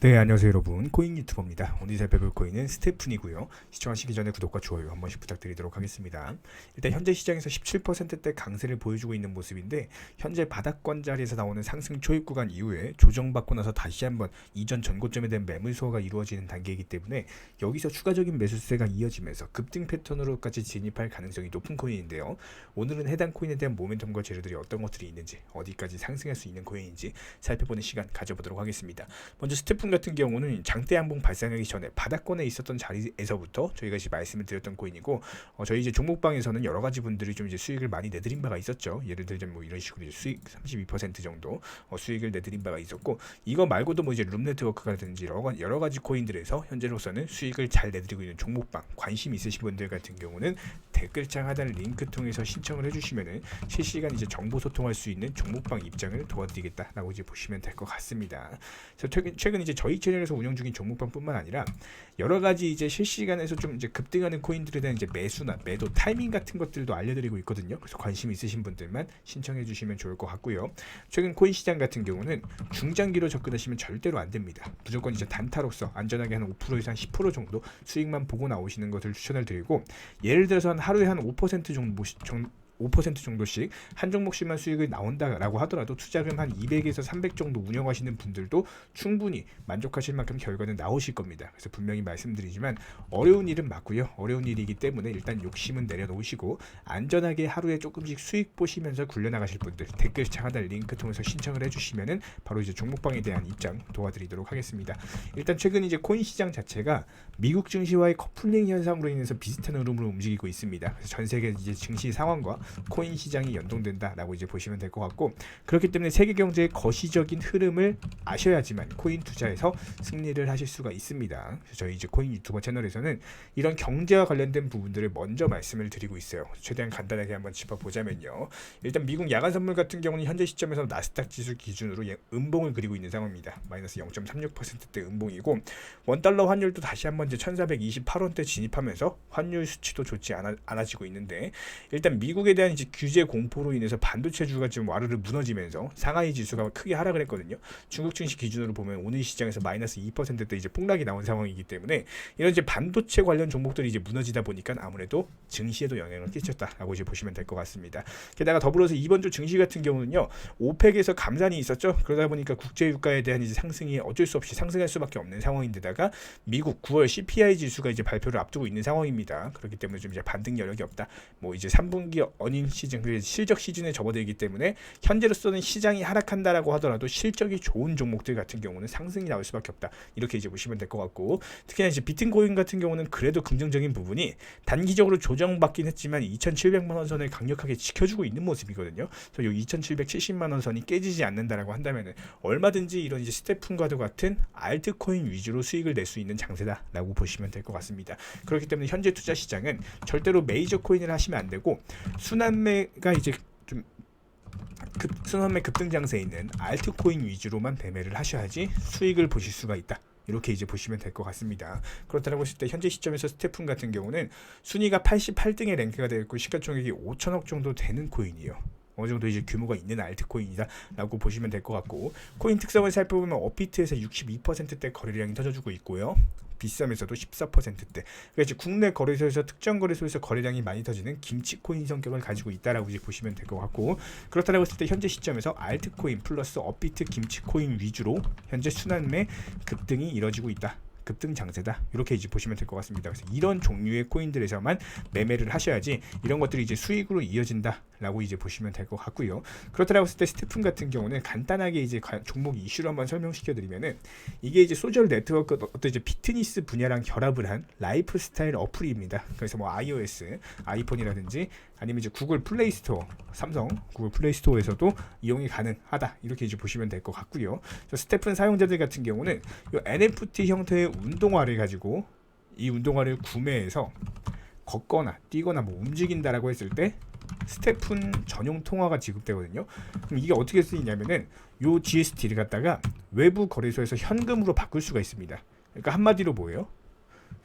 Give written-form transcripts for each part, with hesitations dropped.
네, 안녕하세요 여러분. 코인 유튜버입니다. 오늘 살펴볼 코인은 스테픈이고요. 시청하시기 전에 구독과 좋아요 한 번씩 부탁드리도록 하겠습니다. 일단 현재 시장에서 17%대 강세를 보여주고 있는 모습인데, 현재 바닥권 자리에서 나오는 상승 초입 구간 이후에 조정받고 나서 다시 한번 이전 전고점에 대한 매물 소화가 이루어지는 단계이기 때문에 여기서 추가적인 매수세가 이어지면서 급등 패턴으로까지 진입할 가능성이 높은 코인인데요. 오늘은 해당 코인에 대한 모멘텀과 재료들이 어떤 것들이 있는지, 어디까지 상승할 수 있는 코인인지 살펴보는 시간 가져보도록 하겠습니다. 먼저 스테픈 같은 경우는 장대 양봉 발생하기 전에 바닥권에 있었던 자리에서부터 저희가 이제 말씀을 드렸던 코인이고, 저희 이제 종목방에서는 여러 가지 분들이 좀 이제 수익을 많이 내드린 바가 있었죠. 예를 들자면 뭐 이런 식으로 이제 수익 32% 정도 수익을 내드린 바가 있었고, 이거 말고도 뭐 이제 룸네트워크라든지 여러 가지 코인들에서 현재로서는 수익을 잘 내드리고 있는 종목방, 관심 있으신 분들 같은 경우는 댓글창 하단 링크 통해서 신청을 해주시면은 실시간 이제 정보 소통할 수 있는 종목방 입장을 도와드리겠다라고 이제 보시면 될 것 같습니다. 그래서 최근 이제 저희 채널에서 운영 중인 종목방뿐만 아니라 여러 가지 이제 실시간에서 좀 이제 급등하는 코인들에 대한 이제 매수나 매도 타이밍 같은 것들도 알려드리고 있거든요. 그래서 관심 있으신 분들만 신청해 주시면 좋을 것 같고요. 최근 코인 시장 같은 경우는 중장기로 접근하시면 절대로 안 됩니다. 무조건 이제 단타로서 안전하게 한 5%에서 한 10% 정도 수익만 보고 나오시는 것을 추천을 드리고, 예를 들어서 한 하루에 한 5% 정도씩 한 종목씩만 수익이 나온다라고 하더라도 투자금 한 200에서 300 정도 운영하시는 분들도 충분히 만족하실 만큼 결과는 나오실 겁니다. 그래서 분명히 말씀드리지만 어려운 일은 맞고요. 어려운 일이기 때문에 일단 욕심은 내려놓으시고 안전하게 하루에 조금씩 수익 보시면서 굴려나가실 분들 댓글창 하단 링크 통해서 신청을 해주시면은 바로 이제 종목방에 대한 입장 도와드리도록 하겠습니다. 일단 최근 이제 코인 시장 자체가 미국 증시와의 커플링 현상으로 인해서 비슷한 흐름으로 움직이고 있습니다. 그래서 전 세계 이제 증시 상황과 코인 시장이 연동된다라고 이제 보시면 될 것 같고, 그렇기 때문에 세계 경제의 거시적인 흐름을 아셔야지만 코인 투자에서 승리를 하실 수가 있습니다. 그래서 저희 이제 코인 유튜버 채널에서는 이런 경제와 관련된 부분들을 먼저 말씀을 드리고 있어요. 최대한 간단하게 한번 짚어보자면요. 일단 미국 야간 선물 같은 경우는 현재 시점에서 나스닥 지수 기준으로 음봉을 그리고 있는 상황입니다. 마이너스 0.36%대 음봉이고, 원달러 환율도 다시 한번 이제 1428원대 진입하면서 환율 수치도 좋지 않아지고 있는데, 일단 미국에 대한 이제 규제 공포로 인해서 반도체주가 지금 와르르 무너지면서 상하이 지수가 크게 하락을 했거든요. 중국 증시 기준으로 보면 오늘 시장에서 마이너스 2%대 이제 폭락이 나온 상황이기 때문에 이런 이제 반도체 관련 종목들이 이제 무너지다 보니까 아무래도 증시에도 영향을 끼쳤다라고 이제 보시면 될 것 같습니다. 게다가 더불어서 이번 주 증시 같은 경우는요, 오펙에서 감산이 있었죠. 그러다 보니까 국제 유가에 대한 이제 상승이 어쩔 수 없이 상승할 수밖에 없는 상황인데다가 미국 9월 CPI 지수가 이제 발표를 앞두고 있는 상황입니다. 그렇기 때문에 좀 이제 반등 여력이 없다. 뭐 이제 3분기 어닝 시즌, 실적 시즌에 접어들기 때문에 현재로서는 시장이 하락한다라고 하더라도 실적이 좋은 종목들 같은 경우는 상승이 나올 수밖에 없다. 이렇게 이제 보시면 될 것 같고, 특히나 이제 비트코인 같은 경우는 그래도 긍정적인 부분이 단기적으로 조정받긴 했지만 2,700만 원 선을 강력하게 지켜주고 있는 모습이거든요. 그래서 이 2,770만 원 선이 깨지지 않는다라고 한다면은 얼마든지 이런 이제 스테픈과도 같은 알트코인 위주로 수익을 낼 수 있는 장세다라고 보시면 될 것 같습니다. 그렇기 때문에 현재 투자 시장은 절대로 메이저 코인을 하시면 안 되고, 순환매가 이제 좀 순환매 급등 장세에 있는 알트코인 위주로만 매매를 하셔야지 수익을 보실 수가 있다. 이렇게 이제 보시면 될 것 같습니다. 그렇다고 했을 때 현재 시점에서 스테픈 같은 경우는 순위가 88등에 랭크가 되어 있고 시가총액이 5천억 정도 되는 코인이에요. 어느 정도 이제 규모가 있는 알트코인이다라고 보시면 될 것 같고, 코인 특성을 살펴보면 업비트에서 62%대 거래량이 터져주고 있고요. 비싸면서도 14%대. 그래서 국내 거래소에서 특정 거래소에서 거래량이 많이 터지는 김치코인 성격을 가지고 있다라고 이제 보시면 될 것 같고, 그렇다고 했을 때 현재 시점에서 알트코인 플러스 업비트 김치코인 위주로 현재 순환매 급등이 이뤄지고 있다. 급등 장세다. 이렇게 이제 보시면 될 것 같습니다. 그래서 이런 종류의 코인들에서만 매매를 하셔야지 이런 것들이 이제 수익으로 이어진다라고 이제 보시면 될 것 같고요. 그렇다고 했을 때 스테픈 같은 경우는 간단하게 이제 종목 이슈로 한번 설명시켜 드리면은, 이게 이제 소셜 네트워크 어떤 이제 피트니스 분야랑 결합을 한 라이프 스타일 어플입니다. 그래서 뭐 iOS, 아이폰이라든지 아니면 이제 구글 플레이 스토어, 삼성 구글 플레이 스토어에서도 이용이 가능하다. 이렇게 이제 보시면 될 것 같고요. 스테픈 사용자들 같은 경우는 이 NFT 형태의 운동화를 가지고 이 운동화를 구매해서 걷거나 뛰거나 뭐 움직인다라고 했을 때 스테픈 전용 통화가 지급되거든요. 그럼 이게 어떻게 쓰이냐면은 요 GST를 갖다가 외부 거래소에서 현금으로 바꿀 수가 있습니다. 그러니까 한마디로 뭐예요?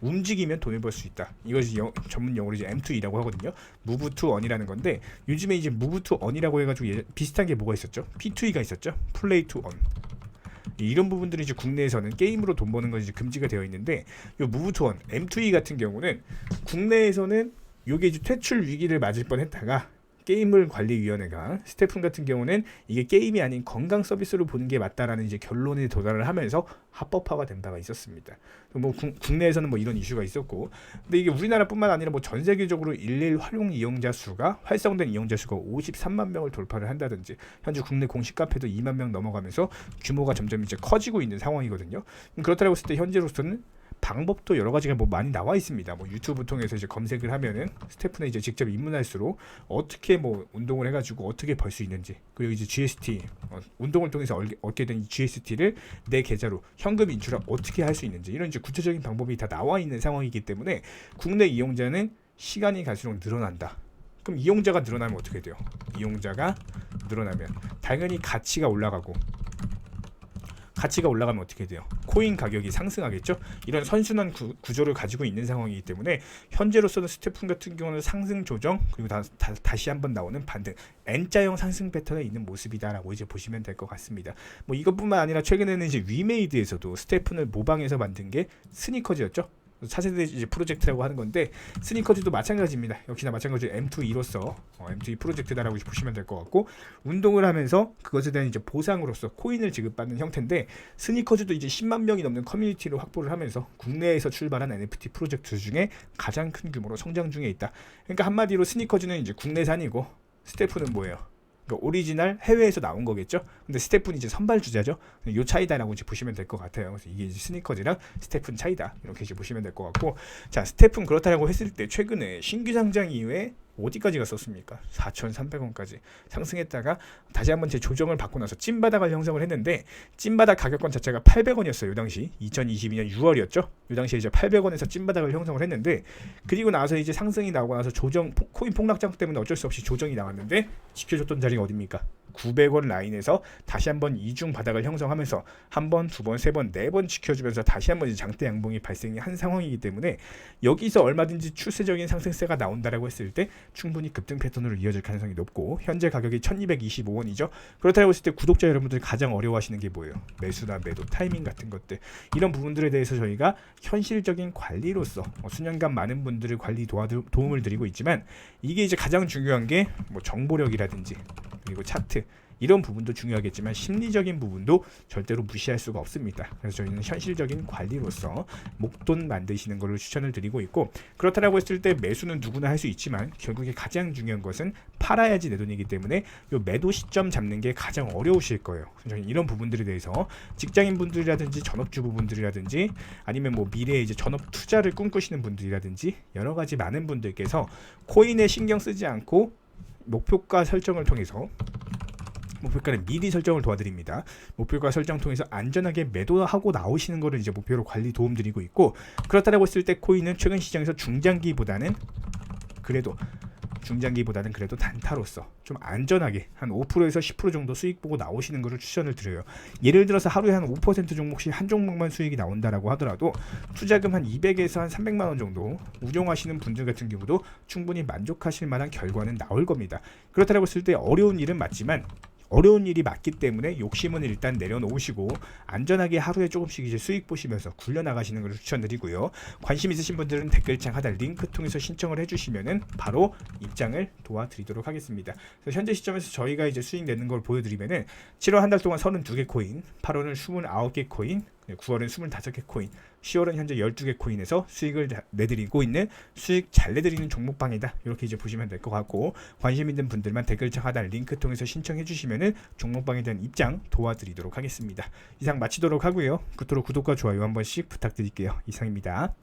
움직이면 돈을 벌 수 있다. 이것이 전문 용어로 이제 M2E라고 하거든요. Move to Earn이라는 건데, 요즘에 이제 Move to Earn이라고 해가지고 비슷한 게 뭐가 있었죠? P2E가 있었죠. Play to Earn. 이런 부분들이 이제 국내에서는 게임으로 돈 버는 것이 금지가 되어 있는데, 요 무브투원 M2E 같은 경우는 국내에서는 요게 이제 퇴출 위기를 맞을 뻔했다가 게임을 관리위원회가 스태픈 같은 경우는 이게 게임이 아닌 건강 서비스로 보는 게 맞다라는 이제 결론에 도달을 하면서 합법화가 된 바가 있었습니다. 뭐 국내에서는 뭐 이런 이슈가 있었고, 근데 이게 우리나라뿐만 아니라 뭐 전 세계적으로 111 활용 이용자 수가 활성된 이용자 수가 53만 명을 돌파를 한다든지, 현재 국내 공식 카페도 2만 명 넘어가면서 규모가 점점 이제 커지고 있는 상황이거든요. 그렇다고 했을 때 현재로서는 방법도 여러 가지가 뭐 많이 나와 있습니다. 뭐 유튜브 통해서 이제 검색을 하면은 스태프는 이제 직접 입문할수록 어떻게 뭐 운동을 해가지고 어떻게 벌 수 있는지, 그리고 이제 GST 운동을 통해서 얻게 된 GST를 내 계좌로 현금 인출을 어떻게 할 수 있는지, 이런 이제 구체적인 방법이 다 나와 있는 상황이기 때문에 국내 이용자는 시간이 갈수록 늘어난다. 그럼 이용자가 늘어나면 어떻게 돼요? 이용자가 늘어나면 당연히 가치가 올라가고, 가치가 올라가면 어떻게 돼요? 코인 가격이 상승하겠죠? 이런 선순환 구조를 가지고 있는 상황이기 때문에 현재로서는 스태픈 같은 경우는 상승 조정, 그리고 다시 한번 나오는 반등, N자형 상승 패턴에 있는 모습이다라고 이제 보시면 될 것 같습니다. 뭐 이것뿐만 아니라 최근에는 이제 위메이드에서도 스태픈을 모방해서 만든 게 스니커즈였죠. 차세대 이제 프로젝트라고 하는 건데, 스니커즈도 마찬가지입니다. 역시나 마찬가지로 M2E로서 M2E 프로젝트다라고 보시면 될 것 같고, 운동을 하면서 그것에 대한 이제 보상으로서 코인을 지급받는 형태인데, 스니커즈도 이제 10만 명이 넘는 커뮤니티를 확보를 하면서 국내에서 출발한 NFT 프로젝트 중에 가장 큰 규모로 성장 중에 있다. 그러니까 한마디로 스니커즈는 이제 국내산이고, 스태프는 뭐예요? 그러니까 오리지널 해외에서 나온 거겠죠. 근데 스태프는 이제 선발 주자죠. 요 차이다라고 이제 보시면 될 것 같아요. 그래서 이게 이제 스니커즈랑 스태픈 차이다, 이렇게 이제 보시면 될 것 같고, 자, 스태픈 그렇다라고 했을 때 최근에 신규 상장 이후에 어디까지 갔었습니까? 4,300원까지 상승했다가 다시 한번 제 조정을 받고 나서 찐바닥을 형성을 했는데, 찐바닥 가격권 자체가 800원이었어요. 요 당시 2022년 6월이었죠. 요 당시에 이제 800원에서 찐바닥을 형성을 했는데, 그리고 나서 이제 상승이 나오고 나서 조정, 코인 폭락장 때문에 어쩔 수 없이 조정이 나왔는데, 지켜줬던 자리가 어딥니까? 900원 라인에서 다시 한번 이중 바닥을 형성하면서 한 번, 두 번, 세 번, 네 번 지켜주면서 다시 한번 이제 장대 양봉이 발생이 한 상황이기 때문에, 여기서 얼마든지 추세적인 상승세가 나온다라고 했을 때 충분히 급등 패턴으로 이어질 가능성이 높고, 현재 가격이 1225원이죠. 그렇다고 했을 때 구독자 여러분들이 가장 어려워하시는 게 뭐예요? 매수나 매도 타이밍 같은 것들, 이런 부분들에 대해서 저희가 현실적인 관리로서 수년간 많은 분들을 관리 도움을 드리고 있지만, 이게 이제 가장 중요한 게 뭐 정보력이라든지 그리고 차트, 이런 부분도 중요하겠지만 심리적인 부분도 절대로 무시할 수가 없습니다. 그래서 저희는 현실적인 관리로서 목돈 만드시는 것을 추천을 드리고 있고, 그렇다고 했을 때 매수는 누구나 할 수 있지만 결국에 가장 중요한 것은 팔아야지 내 돈이기 때문에 요 매도 시점 잡는 게 가장 어려우실 거예요. 저희는 이런 부분들에 대해서 직장인 분들이라든지 전업주부분들이라든지 아니면 뭐 미래에 이제 전업 투자를 꿈꾸시는 분들이라든지 여러 가지 많은 분들께서 코인에 신경 쓰지 않고 목표가 설정을 통해서, 목표가는 미리 설정을 도와드립니다. 목표가 설정 통해서 안전하게 매도하고 나오시는 거를 이제 목표로 관리 도움드리고 있고, 그렇다고 했을 때 코인은 최근 시장에서 중장기보다는 그래도 단타로서 좀 안전하게 한 5%에서 10% 정도 수익 보고 나오시는 것을 추천을 드려요. 예를 들어서 하루에 한 5% 종목씩 한 종목만 수익이 나온다라고 하더라도 투자금 한 200에서 한 300만 원 정도 운용하시는 분들 같은 경우도 충분히 만족하실 만한 결과는 나올 겁니다. 그렇다고 했을 때 어려운 일은 맞지만, 어려운 일이 맞기 때문에 욕심은 일단 내려놓으시고 안전하게 하루에 조금씩 이제 수익 보시면서 굴려나가시는 것을 추천드리고요. 관심 있으신 분들은 댓글창 하단 링크 통해서 신청을 해주시면은 바로 입장을 도와드리도록 하겠습니다. 그래서 현재 시점에서 저희가 이제 수익 내는 걸 보여드리면은 7월 한 달 동안 32개 코인, 8월은 29개 코인, 9월은 25개 코인, 10월은 현재 12개 코인에서 수익을 내드리고 있는, 수익 잘 내드리는 종목방이다, 이렇게 이제 보시면 될 것 같고, 관심 있는 분들만 댓글창 하단 링크 통해서 신청해 주시면은 종목방에 대한 입장 도와드리도록 하겠습니다. 이상 마치도록 하고요. 끝으로 구독과 좋아요 한 번씩 부탁드릴게요. 이상입니다.